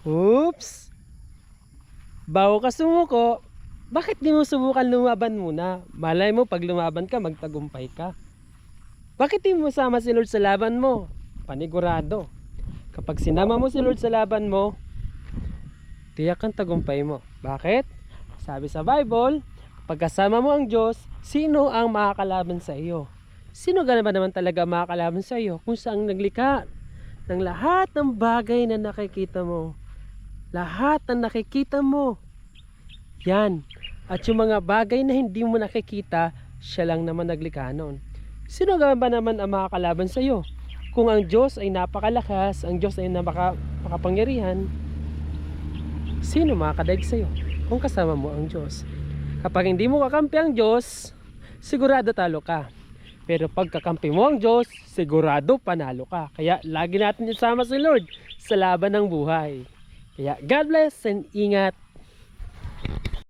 Oops! Bago ka sumuko, bakit di mo subukan lumaban muna? Malay mo pag lumaban ka, magtagumpay ka. Bakit di mo sama si Lord sa laban mo? Panigurado. Kapag sinama mo si Lord sa laban mo, tiyak ang tagumpay mo. Bakit? Sabi sa Bible, kapag kasama mo ang Diyos, sino ang makakalaban sa iyo? Sino ba naman talaga makakalaban sa iyo kung saan naglikha ng lahat ng bagay na nakikita mo? Lahat ng nakikita mo, yan. At yung mga bagay na hindi mo nakikita, siya lang naman naglikha nun. Sino ba naman ang makakalaban sa iyo? Kung ang Diyos ay napakalakas, ang Diyos ay makapangyarihan, sino makakadaig sa iyo kung kasama mo ang Diyos? Kapag hindi mo kakampi ang Diyos, sigurado talo ka. Pero pag kakampi mo ang Diyos, sigurado panalo ka. Kaya lagi natin isama si Lord sa laban ng buhay. Kaya God bless and ingat.